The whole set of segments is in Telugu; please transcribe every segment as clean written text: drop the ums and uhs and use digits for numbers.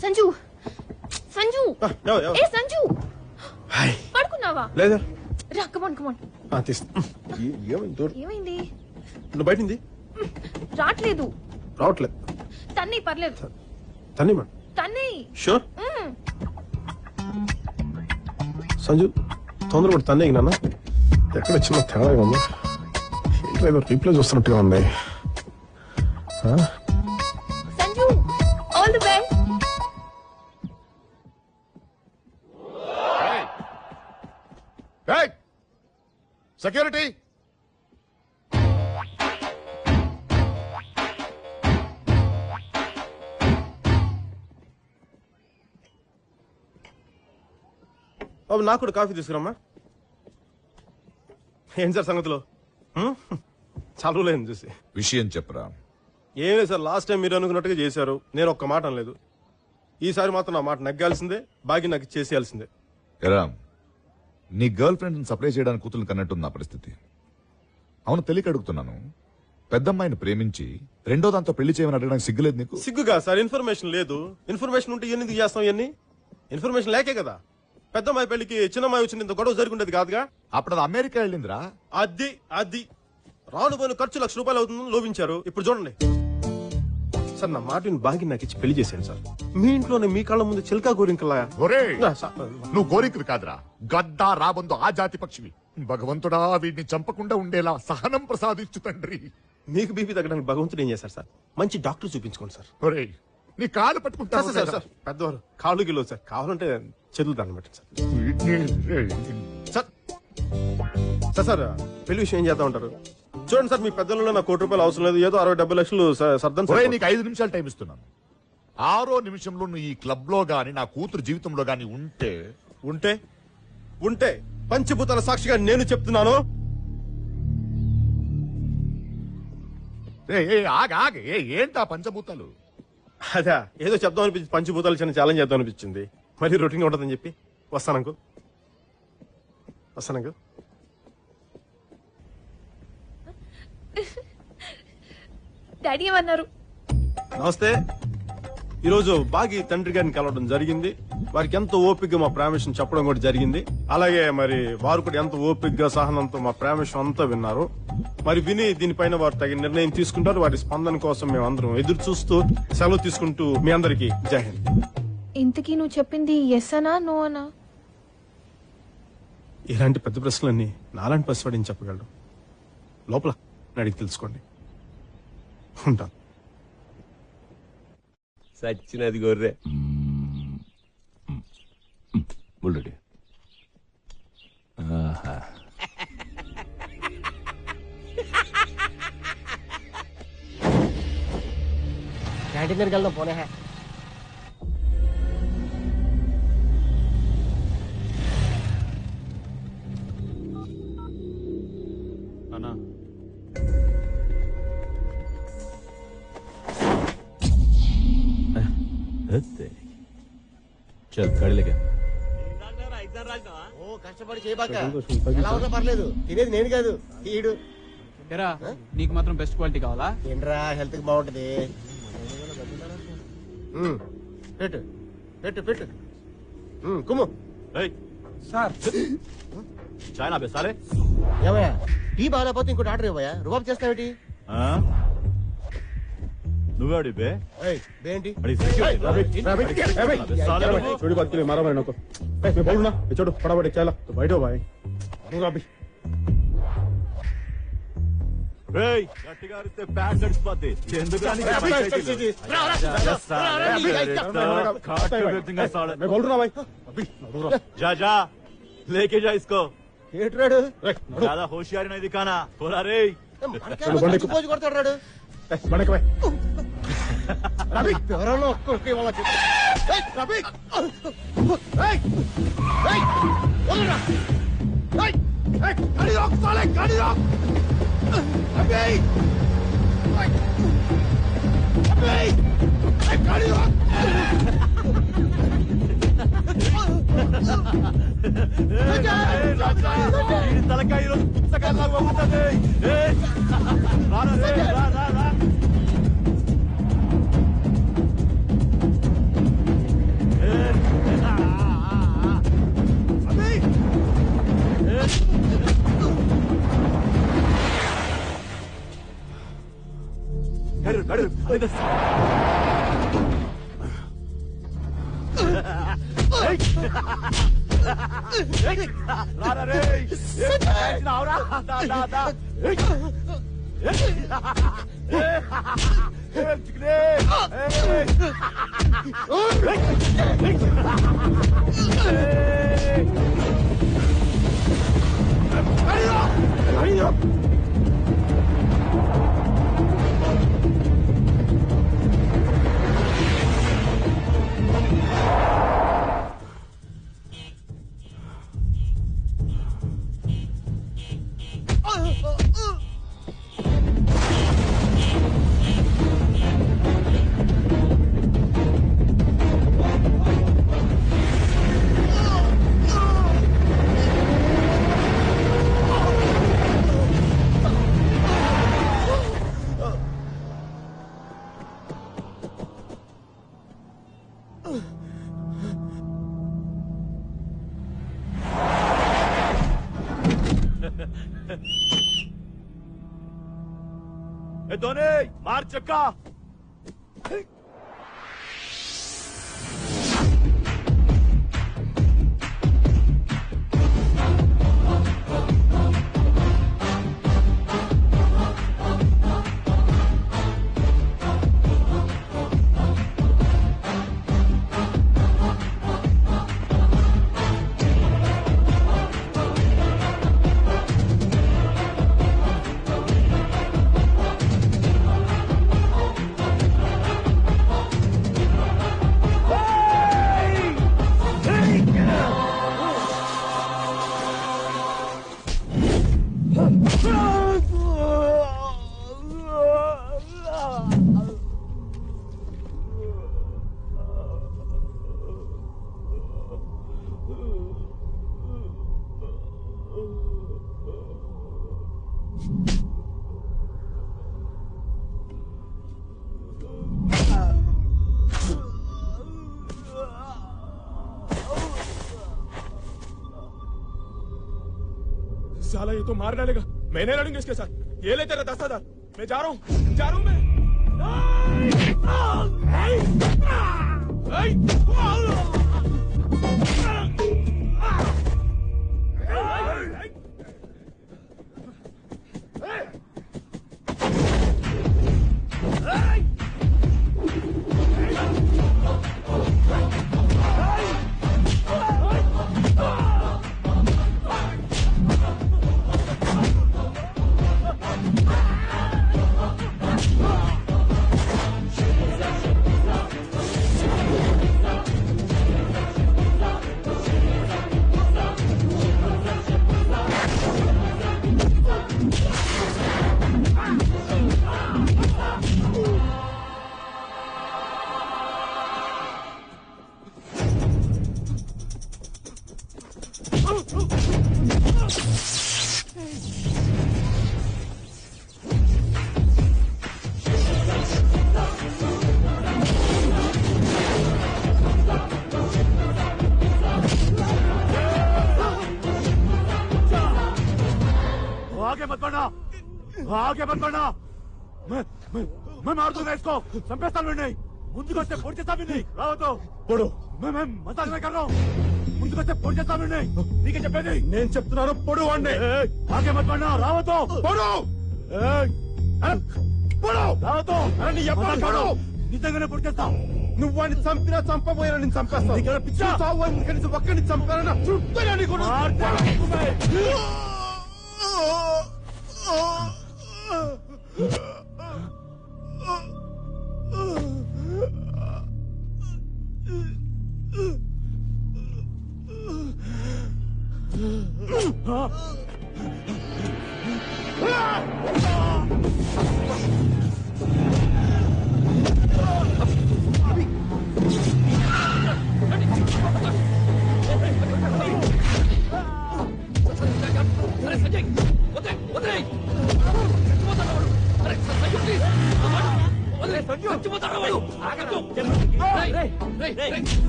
సంజు సంజు ఏ సంజు పడుకున్నావా? లేదా రా కమాన్ కమాన్. ఏమైంది? నువ్వు బయటింది రావట్లేదు. రావట్లేదు. తన్ని పర్లేదు. తన్ని మేడం. తన్ని షూర్. సంజు తొందరపడి తన్నే నాన్న. ఎక్కడ చిన్న తేడాగా ఉంది. ఏంటో ఏదో రీప్లే చూస్తున్నట్టుగా ఉంది. Sanju all the best. Security బాబు నాకు కూడా కాఫీ తీసుకురమ్మా. ఏం సార్ సంగతిలో? చాలా రోజులైంది చూసి. విషయం చెప్పరా. ఏం లేదు సార్, లాస్ట్ టైం మీరు అనుకున్నట్టుగా చేశారు. నేను ఒక్క మాట అనలేదు. ఈసారి మాత్రం నా మాట నగ్గాల్సిందే, బాగి నాకు చేసేయాల్సిందే. ఎరా, నీ గర్ల్ ఫ్రెండ్ సప్లై చేయడానికి కూతురు కన్నట్టుంది నా పరిస్థితి. అవును, తెలియక అడుగుతున్నాను. పెద్దమ్మాయిని ప్రేమించి రెండో దాంతో పెళ్లి చేయమని అడగడానికి సిగ్గులేదు నీకు? సిగ్గుగా సార్, ఇన్ఫర్మేషన్ లేదు. ఇన్ఫర్మేషన్ ఉంటే ఎందుకు చేస్తాం ఇవన్నీ? ఇన్ఫర్మేషన్ లేకే కదా పెద్దమ్మాయి పెళ్లికి చిన్నమ్మాయి వచ్చిన ఇంత గొడవ జరుగుండేది కాదుగా. అప్పుడు అది అమెరికా వెళ్ళిందిరా. అది అది రాను పోయిన ఖర్చు ₹1,00,000 అవుతుందని లోపించారు. ఇప్పుడు చూడండి సార్, నా మాటని బాగి నాకు ఇచ్చి పెళ్లి చేశాను సార్. మీ ఇంట్లోనే మీ కళ్ళ ముందు చిలకా గోరింకలా. నువ్వు గోరింకులు కాదురా, గద్దా రాబందు ఆ జాతి పక్షివి. భగవంతుడా, వీడిని చంపకుండా ఉండేలా సహనం ప్రసాదించు తండ్రి. మీకు బీపీ తగ్గడానికి భగవంతుడు ఏం చేశారు సార్? మంచి డాక్టర్ చూపించుకోండి సార్. ఒరే, నీ కాలు పట్టుకుంటా సార్. పెద్దవారు కాళ్ళు గిలో సార్, కావాలంటే చదువుతాను బట్టి సార్. సార్ సార్ పెళ్లి విషయం ఏం చేద్దాం ఉంటారు? చూడండి సార్, మీ పెద్దలలో నాకు ₹1,00,000 అవసరం లేదు. ఏదో 60-70 లక్షలు సర్దం. నీకు 5 నిమిషాలు టైం ఇస్తున్నాను. 6వ నిమిషంలో నువ్వు ఈ క్లబ్ లో గాని నా కూతురు జీవితంలో గాని ఉంటే ఉంటే ఉంటే పంచభూతాల సాక్షిగా నేను చెప్తున్నాను. ఏంటా పంచభూతాలు? అదా ఏదో చెప్దాం అనిపించింది. పంచభూతాలు చిన్న ఛాలెంజ్ చేద్దాం అనిపించింది. మరి రొటీన్ ఉంటుందని చెప్పి వస్తాను. డాడీ ఏమన్నారు? నమస్తే. ఈరోజు బాగి తండ్రి గారిని కలవడం జరిగింది. వారికి ఎంతో ఓపికగా మా ప్రామిషన్ చెప్పడం కూడా జరిగింది. అలాగే మరి వారు కూడా ఎంతో ఓపికగా సహనంతో మా ప్రామిషన్ అంతా విన్నారు. మరి విని దీనిపైన వారు తగిన నిర్ణయం తీసుకుంటారు. వారి స్పందన కోసం మేము అందరం ఎదురు చూస్తూ సెలవు తీసుకుంటూ మీ అందరికి జై హింద్. ఇంతకీ నువ్వు చెప్పింది ఎస్ అనా నో అనా? ఇలాంటి పెద్ద ప్రశ్నలన్నీ నాలాంటి పసివాడిని చెప్పగలడు. లోపల అడిగి తెలుసుకోండి. ఉంటాను. సచ్చినది గొర్రె. క్యాంటీన్ దగ్గరికి వెళ్దాం పోనే. అన్నా చల్ కడిలేగా. ఓ కష్టపడి చేయబాక. ఎలా ఉన్నా పర్లేదు, తినేది నేను కాదు ఈడు. నీకు మాత్రం బెస్ట్ క్వాలిటీ కావాలా? ఏంట్రా హెల్త్ కి బాగుంటది. పెట్టు పెట్టు పెట్టు. కుమ్ము సార్ చాయ్ నా బెసాలే. ఏమయ్యా, టీ బాగాలేకపోతే ఇంకో ఆర్డర్ ఇవ్వయా? రుబాబు చేస్తావేటి? నువ్వేడి బే ఏంటి? చూడు బతుకులే మరో నాకు బోలునా చూడు పడబడి చాలా బయట బాయ్. గట్టిగా అరిస్తే ప్యాంట్ తడిసిపోద్ది. ఎందుకు जा लेके जा इसको. ज्यादा होशियारी नहीं दिखाना. बोला रे పోజు కొడతాడు రాడు. ఎవరన్నా ఒక్కొక్క వాళ్ళకి తలకాయ ఈరోజు పుస్తకాల్లాగా ఉంటుంది. ధోని మార్ చక్కా. साला ये तो मार डालेगा। मैंने लड़ूंगा इसके साथ। ये ले तेरा 10,000। मैं जा रहा हूँ मैं। आगे मत बढ़ना। मैं मार दूंगा इसको। चंपेస్తాను नहीं ముందుకొస్తే పొడి చేస్తాను नहीं రావతో పొడు मैं मजाक नहीं कर रहा हूं ముందుకొస్తే పొడి చేస్తాను नहीं నీకే చెప్పేది నేను చెప్తున్నాను పొడు వాడిని आगे मत बढ़ना రావతో పొడు పొడు రావతో అని ఎప్పుడు పొడు నిజంగానే పొడి చేస్తాం నువ్వు వాడిని చంపినా చంపబోయినా నేను చంపేస్తాను ఇక్కడ పిచ్చా చావు కనీసం ఒక్కడిని చంపారన్నా చుట్టూరా నీకు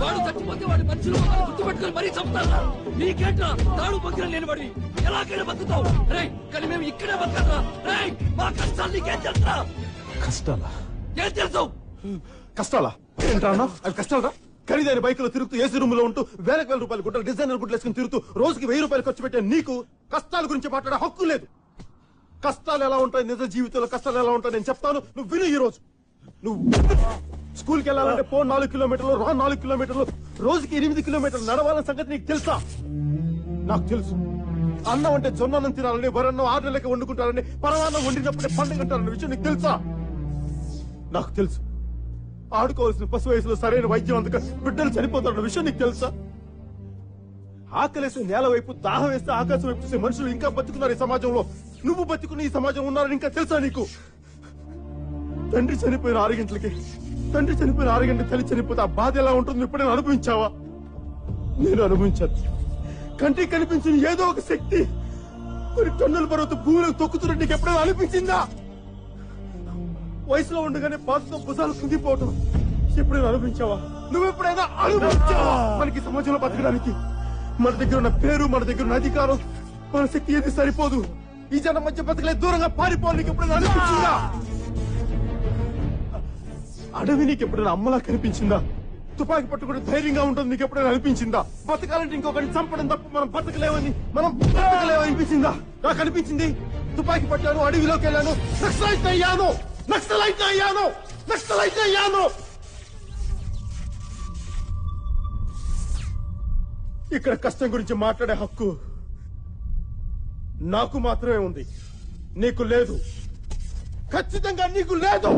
వాడు చచ్చిపోతే వాడి మనుషులు గుర్తుపెట్టుకుని మరీ చంపుతారా? నీకేంట్రా తాడు పక్కన లేనివాడి ఎలాగైనా బతుకుతావు రే? కానీ మేము ఇక్కడే బతకరా రే? మా కష్టాలు నీకేం తెలుసా? కష్టాలా? ఏం తెలుసు? కష్టాలా ఏంట్రా అన్నా? అవి కష్టాలరా? ఖరీదైన బైకులో తిరుగుతూ ఏసీ రూమ్ లో ఉంటూ వేల రూపాయలు గుడ్డలు డిజైనర్ గుడ్డలు వేసుకుని తిరుగుతూ రోజుకి 1000 రూపాయలు ఖర్చు పెట్టే నీకు కష్టాల గురించి మాట్లాడే హక్కు లేదు. కష్టాలు ఎలా ఉంటాయి, నిజ జీవితంలో కష్టాలు ఎలా ఉంటాయి నేను చెప్తాను, నువ్వు విను. ఈ రోజు నువ్వు స్కూల్కి వెళ్ళాలంటే 4 కిలోమీటర్లు, 4 కిలోమీటర్లు, రోజుకి 8 కిలోమీటర్లు నడవాలన్న సంగతి నీకు తెలుసా? నాకు తెలుసు. అన్నం అంటే జొన్న అన్నం తినాలని, వరన్నం 6 నెలలకి వండుకుంటారని, పరమాన్నం వండినప్పుడే పండుగ అంటారన్న విషయం నీకు తెలుసా? నాకు తెలుసు. ఆడుకోవాల్సిన పశు వయసులో సరైన వైద్యం అందుక బిడ్డలు చనిపోతారన్న విషయం నీకు తెలుసా? ఆకలేసి నేల వైపు, దాహం వేస్తే ఆకాశం వైపు చూసే మనుషులు ఇంకా బతుకున్నారు ఈ సమాజంలో. నువ్వు బతుకున్న ఈ సమాజం ఉన్నారని ఇంకా తెలుసా నీకు? తండ్రి చనిపోయిన 6 గంటలకి, తండ్రి చనిపోయిన 6 గంటలకి తల్లి చనిపోతే ఆ బాధ ఎలా ఉంటుందో ఎప్పుడైనా అనుభవించావా? నేను అనుభవించాను. కంటికి కనిపించిన ఏదో ఒక శక్తి కొన్ని టన్నుల పర్వతం భూమిలోకి తొక్కుతున్నట్టు నీకు ఎప్పుడైనా అనిపించిందా? వయసులో ఉండగానే బాధతో భుజాలు కుంగిపోవటం ఎప్పుడైనా అనుభవించావా? నువ్వెప్పుడైనా అనుభవించావా? మనకి సమాజంలో బతకడానికి మన దగ్గర ఉన్న పేరు, మన దగ్గర ఉన్న అధికారం, మన శక్తి ఏది సరిపోదు. ఈ జనం మధ్య బతకలే, దూరంగా పారిపోవాలి నీకు ఎప్పుడైనా అనిపించిందా? అడవి నీకు ఎప్పుడైనా అమ్మలా కనిపించిందా? తుపాకీ పట్టుకుని ధైర్యంగా ఉంటుంది నీకు ఎప్పుడైనా అనిపించిందా? బతకాలంటే ఇంకొకరిని చంపడం తప్ప మనం బతకలేమని అనిపించిందా? నాకు అనిపించింది. తుపాకీ పట్టాను, అడవిలోకి వెళ్ళాను, నక్సలైట్ అయ్యాను. ఇక్కడ కష్టం గురించి మాట్లాడే హక్కు నాకు మాత్రమే ఉంది, నీకు లేదు. ఖచ్చితంగా నీకు లేదు.